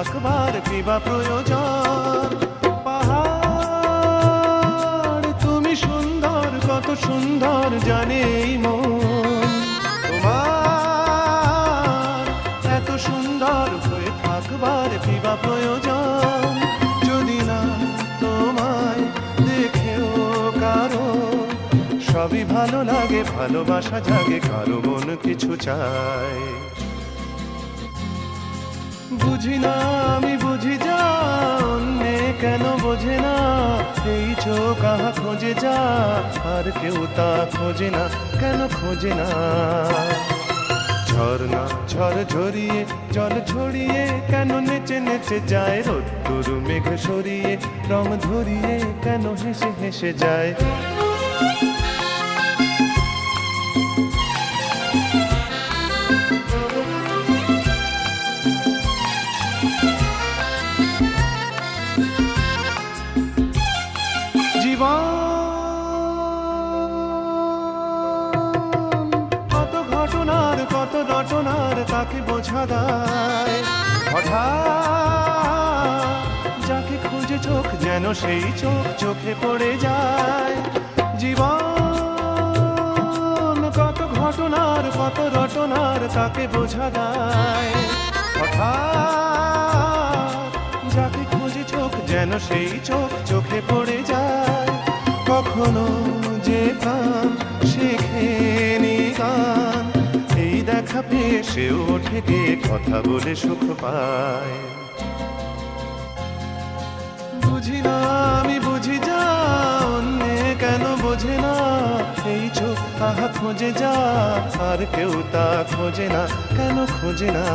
থাকবার কিবা প্রয়োজন। পাহাড় তুমি সুন্দর, কত সুন্দর জানে এই মন, তোমার এত সুন্দর হয়ে থাকবার কিবা প্রয়োজন। যদি না তোমায় দেখেও কারো সবই ভালো লাগে, ভালোবাসা জাগে, কারো মন কিছু চায়। বুঝি না আমি বুঝি যা অন্যে কেন বোঝে না, এই চোখ আহা খোঁজে যা আর কেউ তা খোঁজে না, কেন খোঁজে না। ঝর্ণা ঝড় ঝরিয়ে জল ছড়িয়ে কেন নেচে নেচে যায়, রোদ্দুর মেঘ সরিয়ে রং ধরিয়ে কেন হেসে হেসে যায়। কত ঘটনার কত রটনার তাকে বোঝা দায়, হঠাৎ যাকে খুঁজে চোখ যেন সেই চোখ চোখে পড়ে যায়। জীবন কত ঘটনার কত রটনার তাকে বোঝা দায়, হঠাৎ যাকে খুঁজে চোখ যেন সেই চোখ চোখে পড়ে যায়। কখনো যে প্রাণ শেখেনি গান, এই দেখা পেয়ে সেও ওঠে গিয়ে কথা বলে সুখ পায়। বুঝি না আমি বুঝি যা অন্যে কেন বোঝে না, এই চোখ আহা খোঁজে যা আর কেউ তা খোঁজে না, কেন খোঁজে না।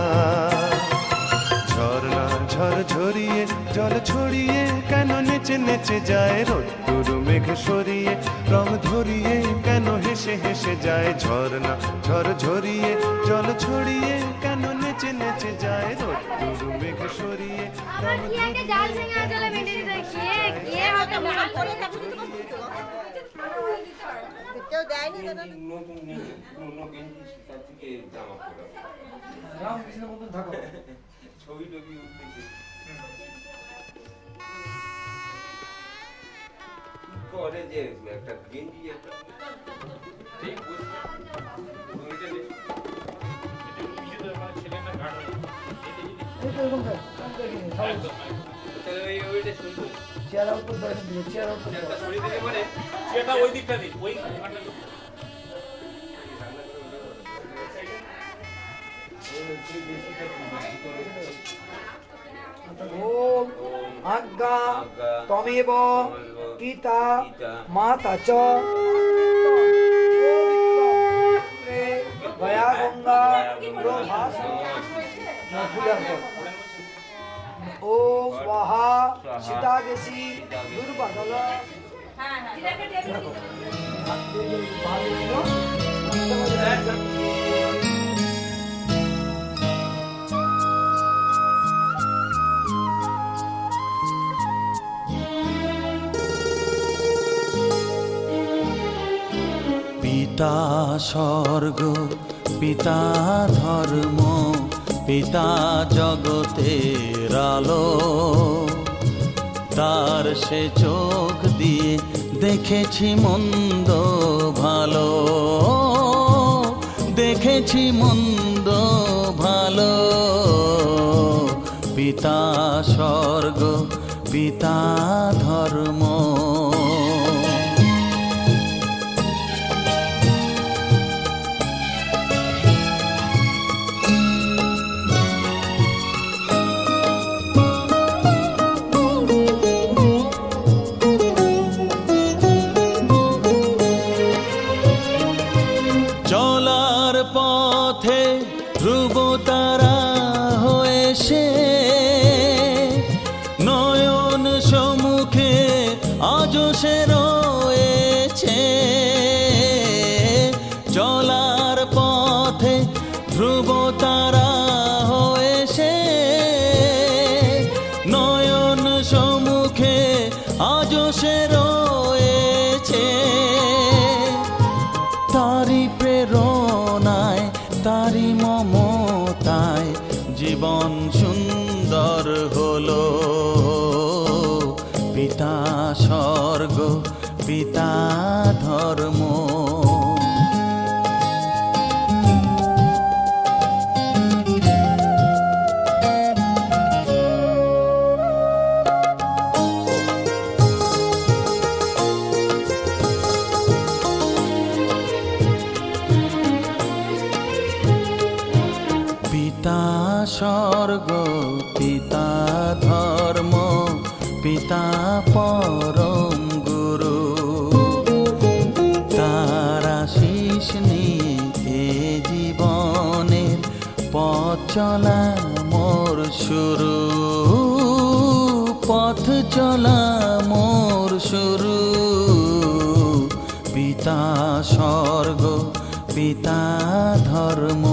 ঝর্ণা ঝড় ঝরিয়ে জল ছড়িয়ে কেন নেচে নেচে যায়, রোদ্দুর মেঘ সরিয়ে রং ধরিয়ে কেন হেসে হেসে যায়। ঝর্ণা ঝড় ঝরিয়ে জল ছড়িয়ে কেন নেচে নেচে যায়, রোদ্দুর মেঘ সরিয়ে রং ধরিয়ে কেউ দেয়নি দাদা। ছবি টবি উঠতেছে করে যে একটা গেঞ্জি একটা ঠিক বুঝতে ওই দিকটা দিই ওই ওম আজ্ঞা তমেব পিতা মাতা চ গয়া গঙ্গা প্রভাস। ওম স্বাহা সীতাদেশী দুর্বাদল। পিতা স্বর্গ পিতা ধর্ম পিতা জগতের আলো, তার সে চোখ দিয়ে দেখেছি মন্দ ভালো, দেখেছি মন্দ ভালো। পিতা স্বর্গ পিতা ধর্ম। চলার পথে ধ্রুব তারা হয়ে সে, নয়ন সম্মুখে আজ সে রয়েছে। চলার পথে ধ্রুব তারা হয়ে সে, নয়ন সম্মুখে আজ সে রয়েছে। তারি প্রেরণায় তারি মমতায় জীবন সুন্দর হলো পিতা স্বর্গ পিতা ধর্ম। পিতা স্বর্গ পিতা ধর্ম পিতা পরম গুরু, তার আশিস নিয়ে এ জীবনের পথ চলা মোর শুরু, পথ চলা মোর শুরু। পিতা স্বর্গ পিতা ধর্ম।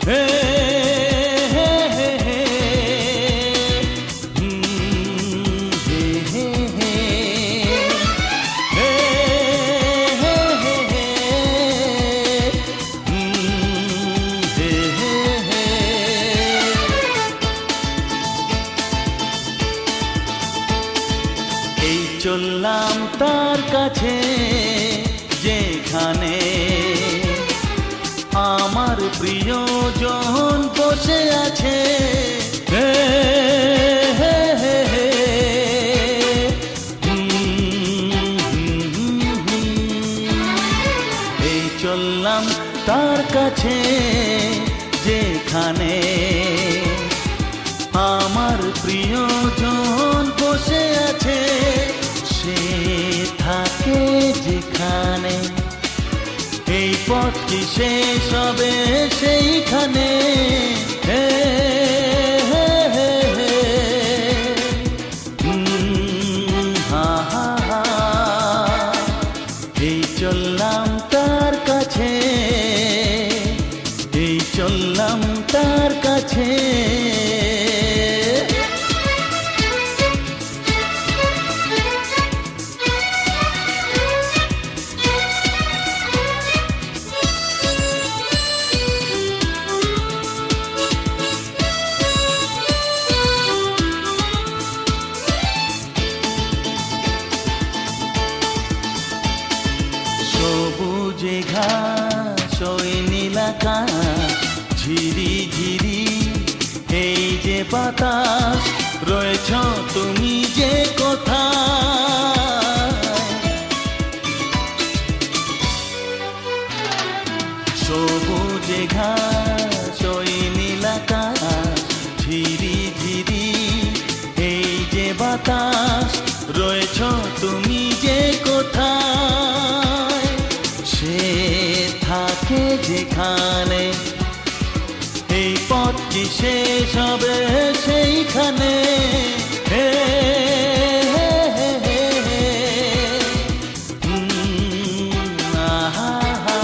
হে হে হে হে হে হে হে হে হে হে হে। এই চললাম তার কাছে যেখানে আমার প্রিয়জন বসে আছে। হে হে হে হে এই চললাম তার কাছে যেখানে আমার প্রিয়জন বসে আছে। সে থাকে যেখানে এই পথ কি শেষ হবে সেইখানে। হে হে হে হে হা হা হা এই চললাম তার কাছে, এই চললাম তার কাছে। সবুজে ঘাস ওই নীলাকাশ ঝিরি ঝিরি এই যে বাতাস রয়েছ তুমি যে কোথায়। সবুজে ঘাস ওই নীলাকাশ ঝিরি ঝিরি এই যে বাতাস রয়েছ তুমি যে কোথায়। সে থাকে যেখানে এই পথ কি শেষ হবে সেইখানে। হে হে হে হে হে আহা হা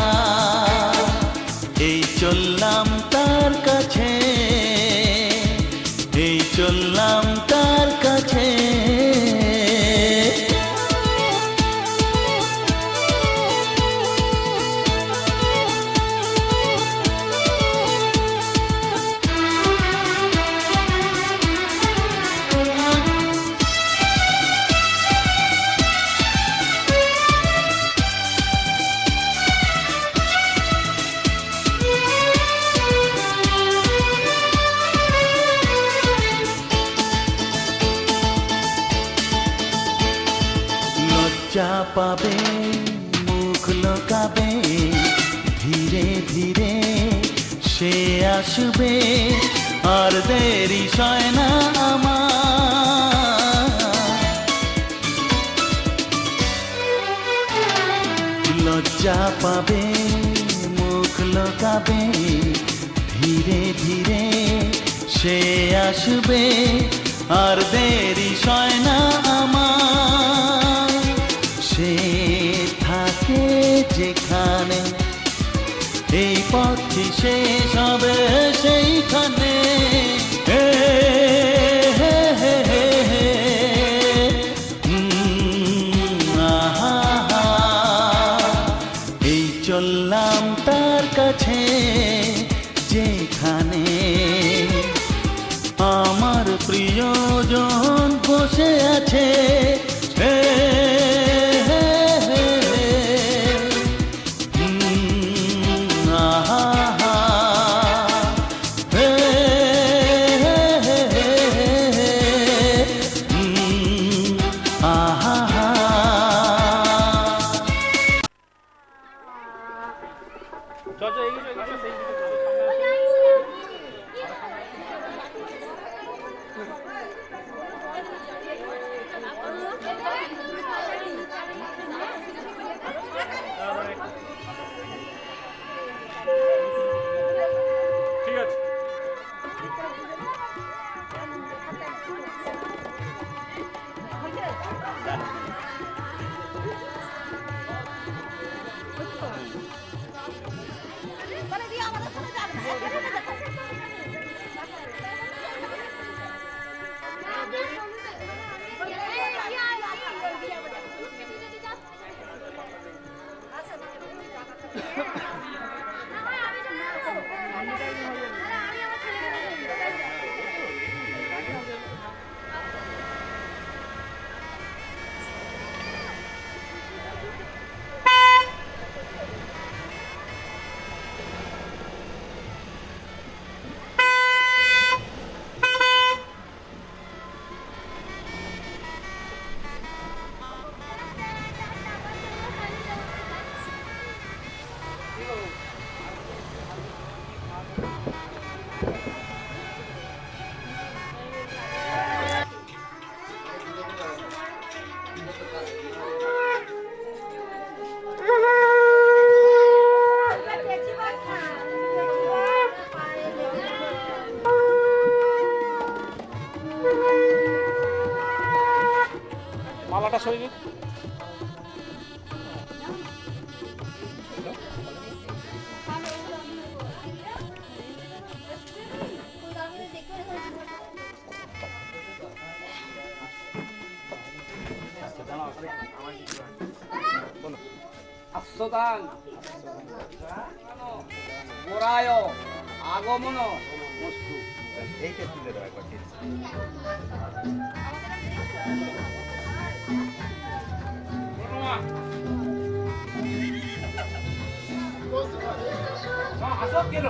এই চললাম তার কাছে, এই চললাম তার কাছে। লজ্জা পাবে মুখ লোকাবে ধীরে ধীরে সে আসবে আর দেরি সয় না আমার। লজ্জা পাবে মুখ লোকাবে ধীরে ধীরে সে আসবে আর দেরি সয় না আমার। সে থাকে যেখানে এই পথটি শেষ হবে সেইখানে। এই চললাম তার কাছে যেখানে আমার প্রিয়জন বসে আছে। চল চল এগিয়ে চল, এগিয়ে চল, সেই দিকে চল, সামনে আসো। ঠিক আছে। মালাটা সরিয়ে আশ্বদান গোরায় আগমন মস্তু। এইটা তুলে দেওয়া একবার। আসো কেন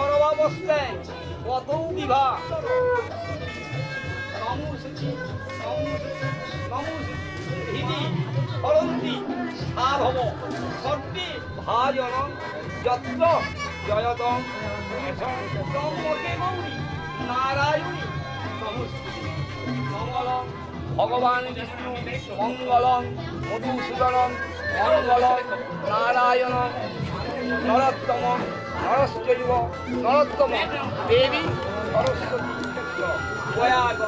অরবাবস্তে কত বিভা হরন্তি সাধব সর্বে ভাজন যত্র জয়তম ব্রহ্মকে গৌরী নারায়ণী নমস্তুতে। মঙ্গলম ভগবান বিষ্ণু মঙ্গলম মধুসূদনম মঙ্গলম নারায়ণ নরোত্তম নরশ্চৈব নরোত্তম দেবী সরস্বতী দয়াগ।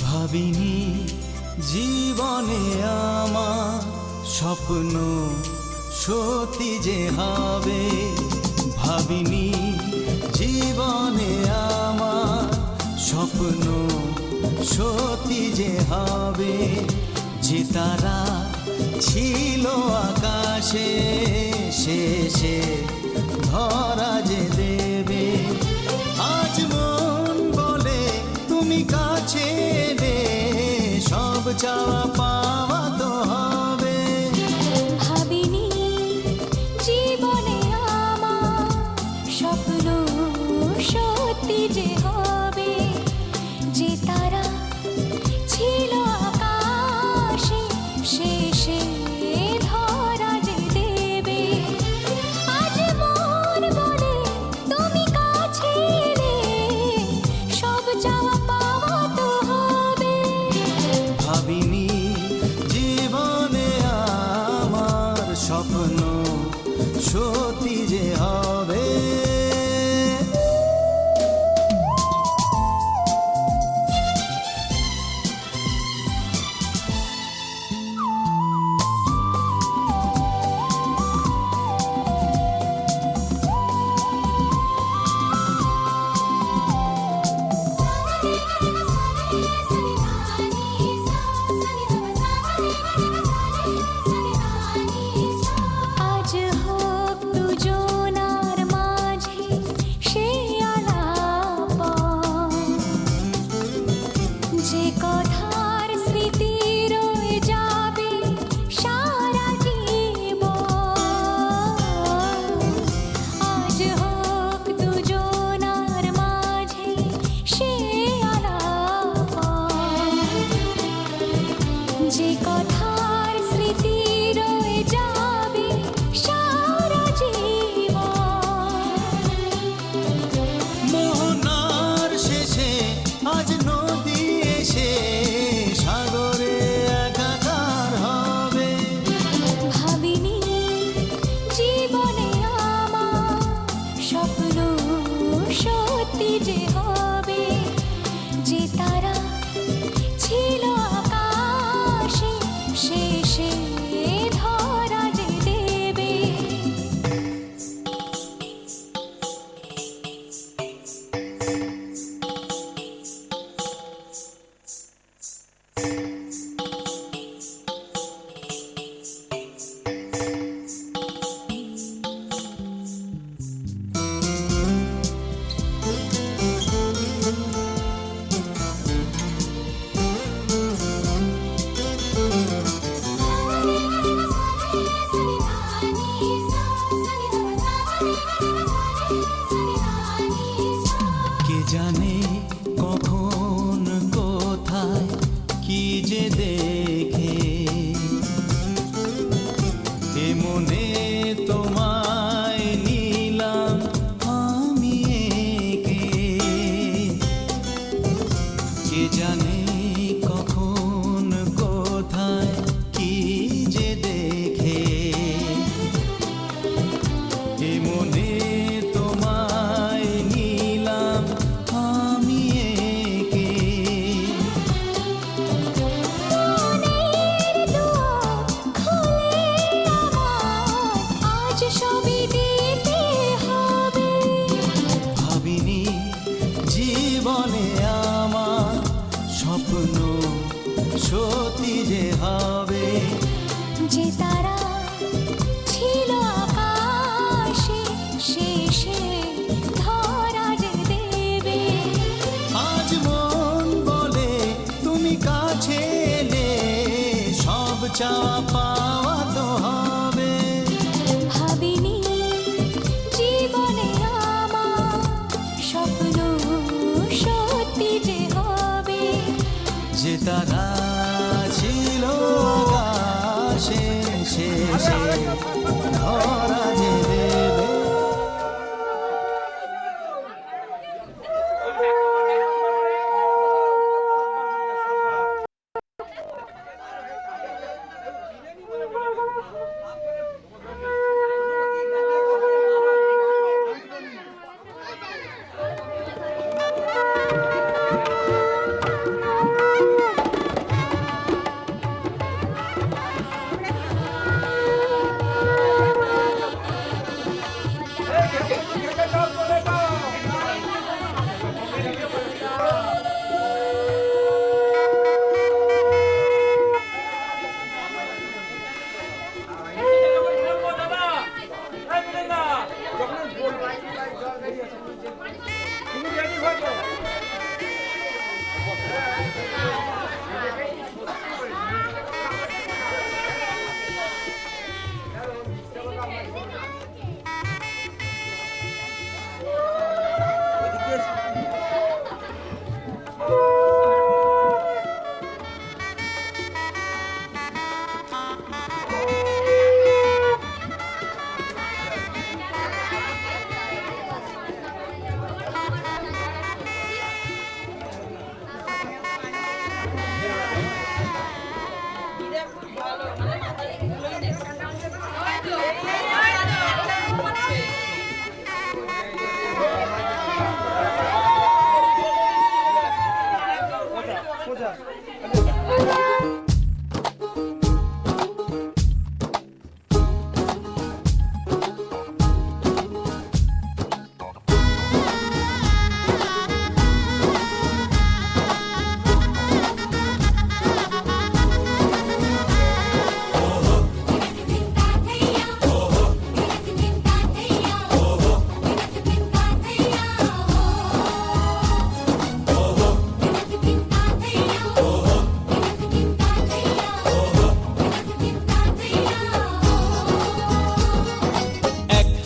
ভাবিনি জীবনে আমার স্বপ্ন সত্যি যে হবে, ভাবিনি জীবনে আমার স্বপ্ন সত্যি যে হবে। যে তারা ছিল আকাশে শেষে ধরা যে দেবে। আজ মন বলে তুমি কাছে এলে, সব চাওয়া পাওয়া তো হবে। ভাবিনি জীবনে আমার স্বপ্ন সত্যি যে হবে, যে তারা ছিল আকাশে শেষে ধরা যে দেবে। আজ মন বলে তুমি কাছে এলে, সব চাওয়া পাওয়া তো হবে। ভাবিনি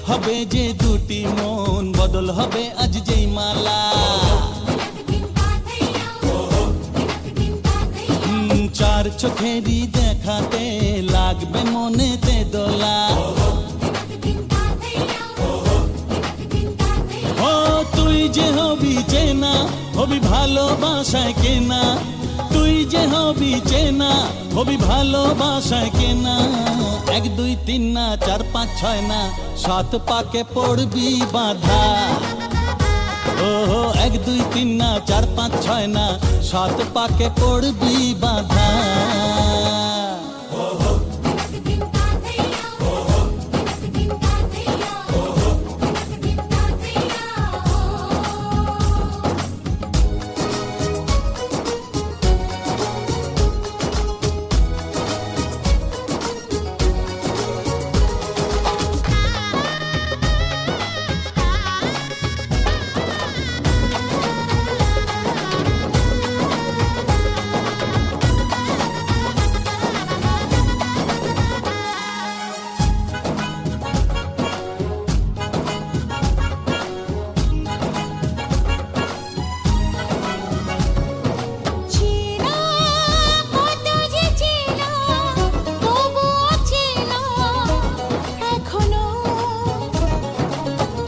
হবে যে দুটি মন বদল হবে আজ যেই মালা চার চোখেরই দেখাতে লাগবে মনেতে দোলা ও তুই যে হবি চেনা হবি ভালোবাসায় কেনা তুই যে হবি চেনা হবি ভালোবাসায় কেনা 1 2 3 না 4 5 6 না 7 পাকে পড়বি বাধা ও 1 2 3 না 4 5 6 না 7 পাকে পড়বি বাধা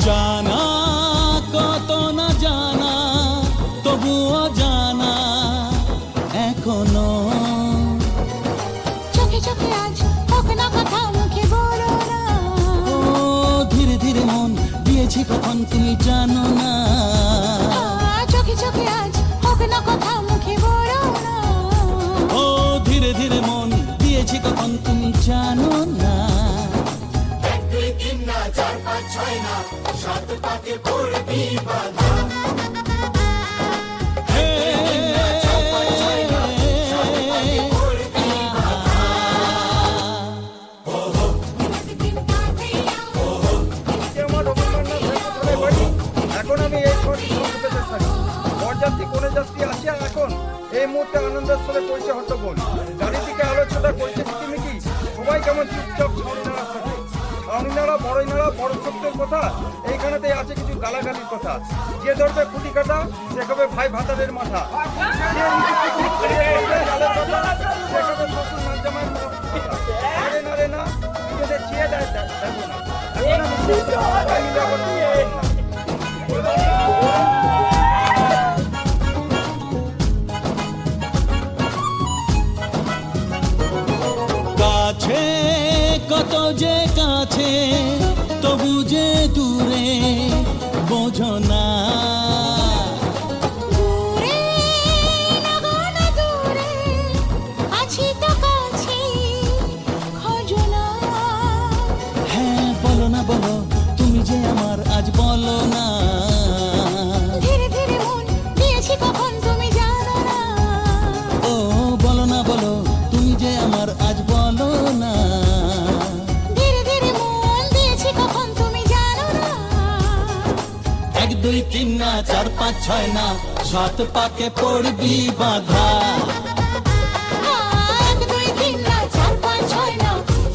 জানা কত না জানা তবুও জানা এখনো চোখে চোখে আজ হোক না কথা মুখে বলো না ও ধীরে ধীরে মন দিয়েছি কখন তুমি জানো না চোখে চোখে আজ হোক না কথা মুখে বলো না ও ধীরে ধীরে মন দিয়েছি কখন তুমি জানো না 1 2 3 না 4 5 6 না 7 পাকে পড়বি বাধা এখন আমি এই ছটি সংক্ষেপে থাকি বরযাত্রী কোনে যাত্রী আসিয়া এখন এই মুহূর্তে আনন্দের স্থলে পৌঁছে হট্টগোল চারিদিকে আলোচনা করছে কিচিমিচি সবাই কেমন চুপচাপ ছাউনি নাড়া বড়ই নাড়া বড় সত্যের কথা এইখানেতে আছে কিছু গালাগালির কথা যে ধরবে খুঁটি কাটা সে কবে ভাই ভাতারের মাথা যে গালের কথা সে কবে শ্বশুর নাচ জামাইয়ের কথা নারে না নিজেদের ছিঁড়ে দেয় দেখো না এখন আমি সবাই মিলে করছি কাছে কত যে কাছে তবু যে দূরে বোঝো না দূরে না দূরে আছি তো কাছে খোঁজো না হ্যাঁ বলো না বলো তুমি যে আমার আজ বলো না ধীরে ধীরে মন দিয়েছি কখন তুমি জানো না ও বলো না বলো তুমি যে আমার আজ বলো না ধীরে ধীরে মন দিয়েছি কখন তুমি জানো না 1 2 3 না 4 5 6 না 7 পাকে পড়বি বাধা 1 2 3 না 4 5 6 না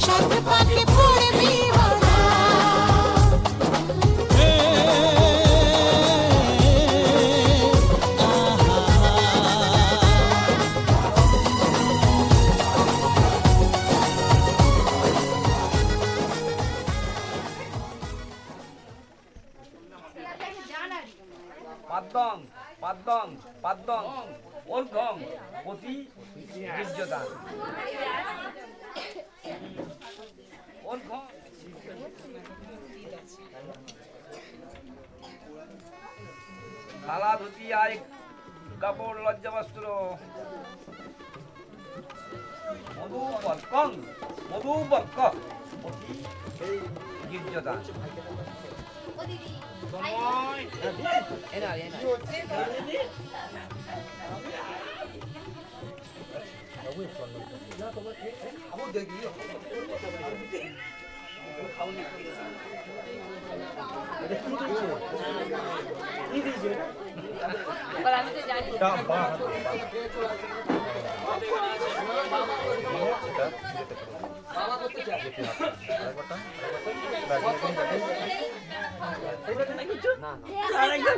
7 পাকে পড়বি বাধা পাদ্যং পাদ্যং পাদ্যং অর্ঘ্যং প্রতি গীর্যদান অর্ঘ্যং থালা ধুতি আয় কাপড় লজ্জা বস্ত্র মধুবর্কং মধুবর্ক প্রতি গীর্যদান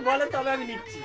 বলে তবে আমি নিচ্ছি।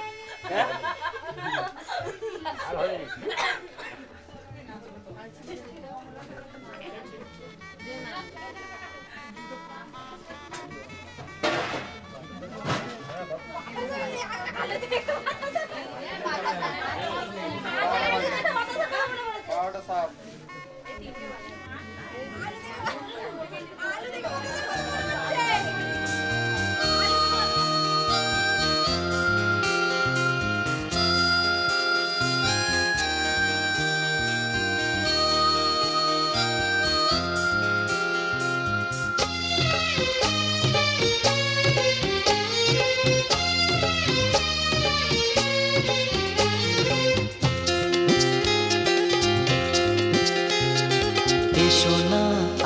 এসো না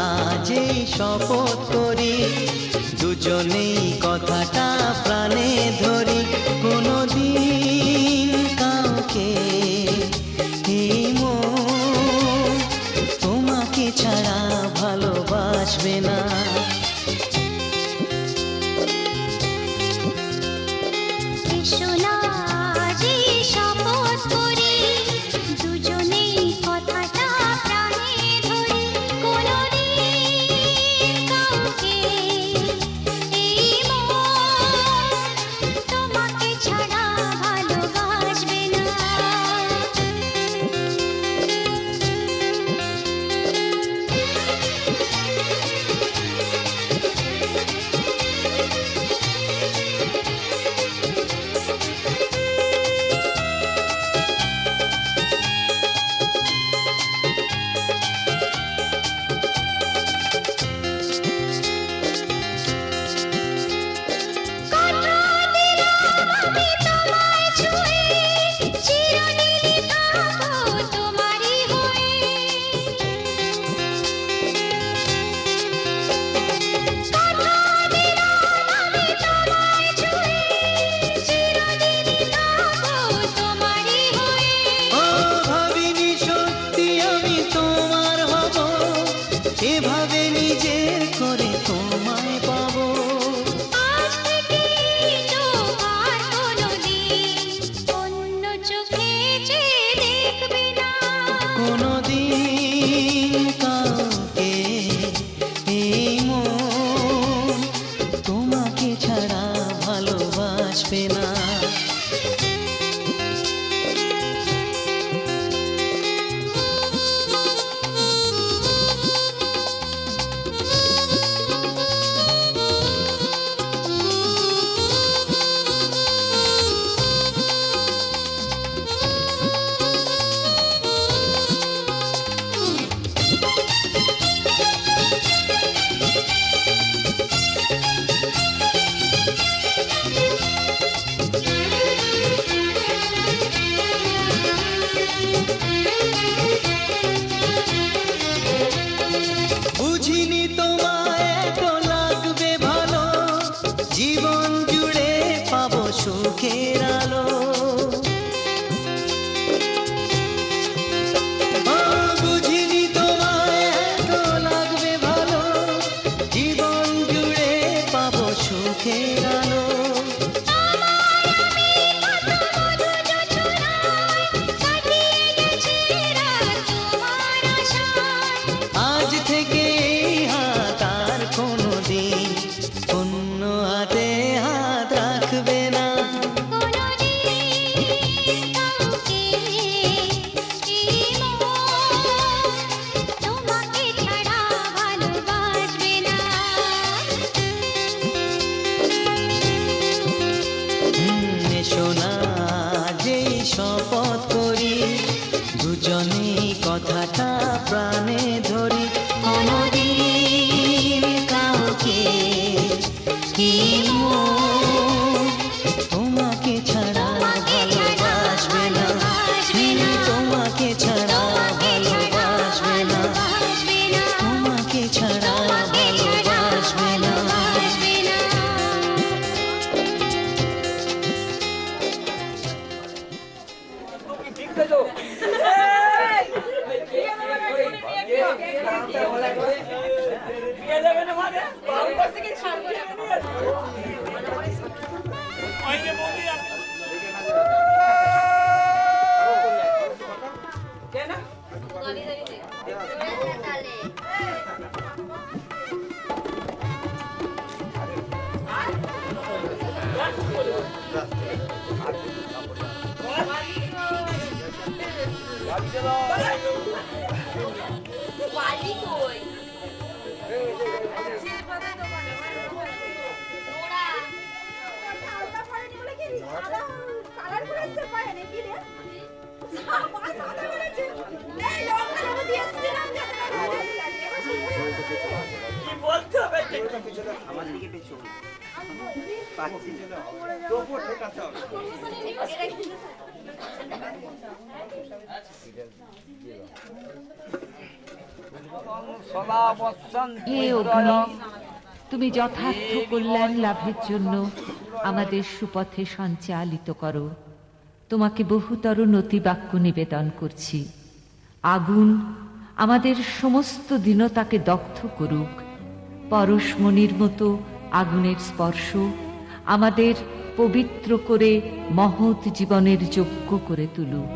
আজ এই শপথ করি, দুজনেই কথাটা প্রাণে ধরি, কোনোদিন কাউকে এই মন তোমাকে ছাড়া ভালোবাসবে না। এসো না আজ এই শপথ করি, দুজনেই কথাটা প্রাণে ধরি, কোনোদিন কাউকে এই কি মন তোমাকে ছাড়া ভালোবাসবে না, তোমাকে ছাড়া ভালোবাসবে না, তোমাকে ছাড়া ভালোবাসবে না। হে অগ্নি, তুমি যথার্থ কল্যাণ লাভের জন্য আমাদের সুপথে সঞ্চালিত করো। তোমাকে বহুতর নতিবাক্য নিবেদন করছি। আগুন আমাদের সমস্ত দীনতাকে দগ্ধ করুক। পরশমণির মতো আগুনের স্পর্শ আমাদের পবিত্র করে মহৎ জীবনের যোগ্য করে তুলুক।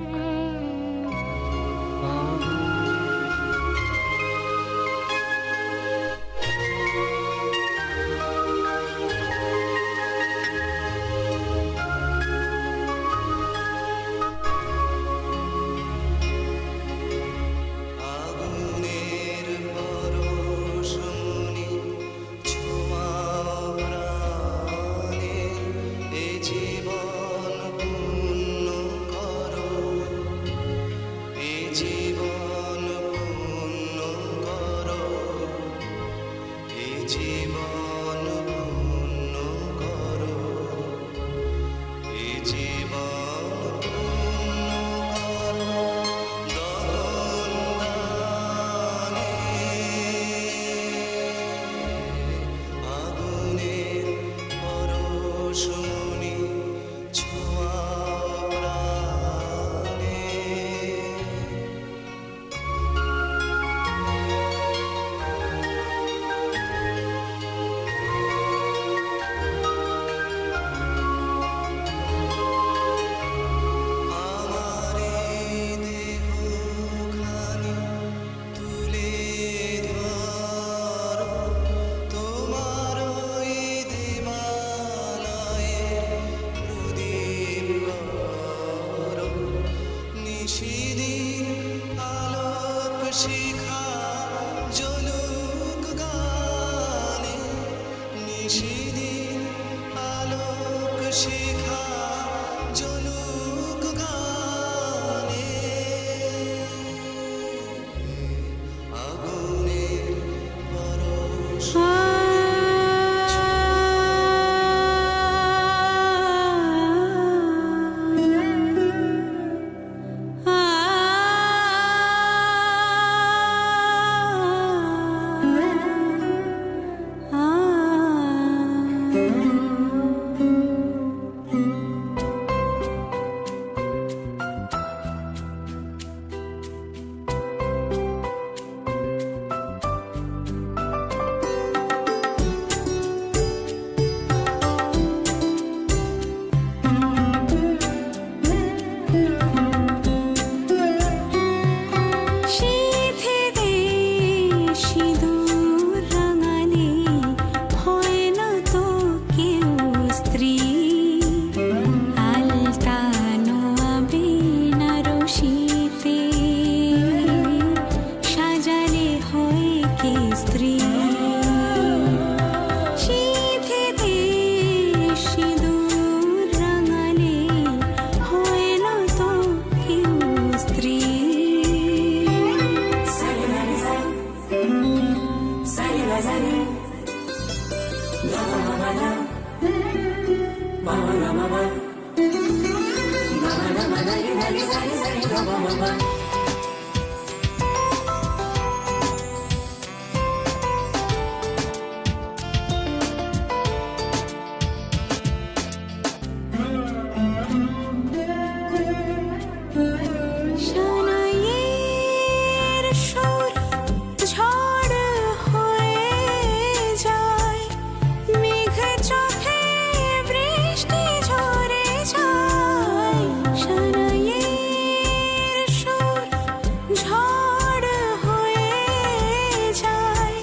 সানাইয়ের সুর ঝড় হয়ে যায়, মেঘ চোখে বৃষ্টি ঝরে যায়। সানাইয়ের সুর ঝড় হয়ে যায়,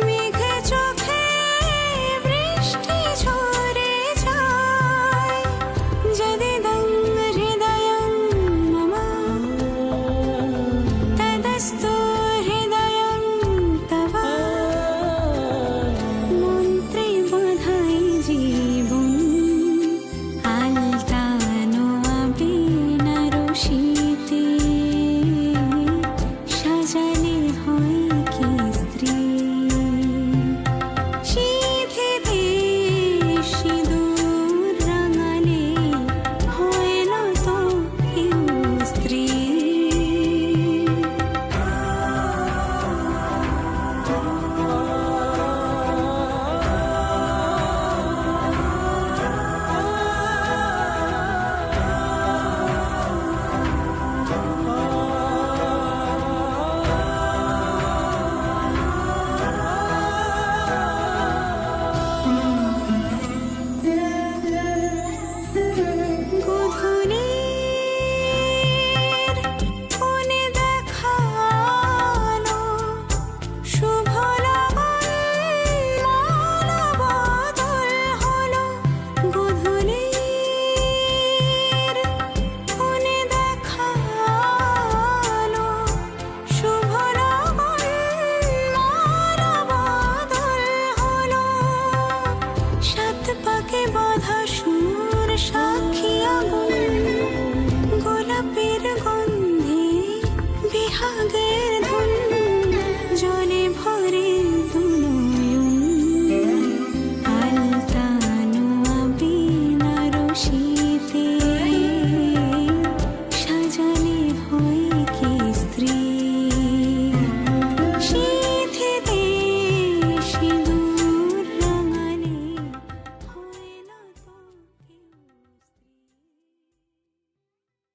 মেঘ চোখে বৃষ্টি ঝরে যায়। যদিদং হৃদয়ং মম তদস্তু হৃদয়ং তব, মন্ত্রে বোধাই জীবন আলতানো আবিনার শীতে, সাজালে হয় কি স্ত্রী সিঁথিতে সিঁদুর রাঙালে হয় না তো কেউ স্ত্রী। গধূলির কোণে দেখানো শুভ লগন মানবদল হলো। গধূলির কোণে দেখানো শুভ লগন মানবদল হলো। সাত পাকে বাঁধা সুর সাক্ষী আগুন, গোলাপের গন্ধে বিহাগের ধুন, জলে ভরে দুনয়ন আলতানো আবিনার শীতে।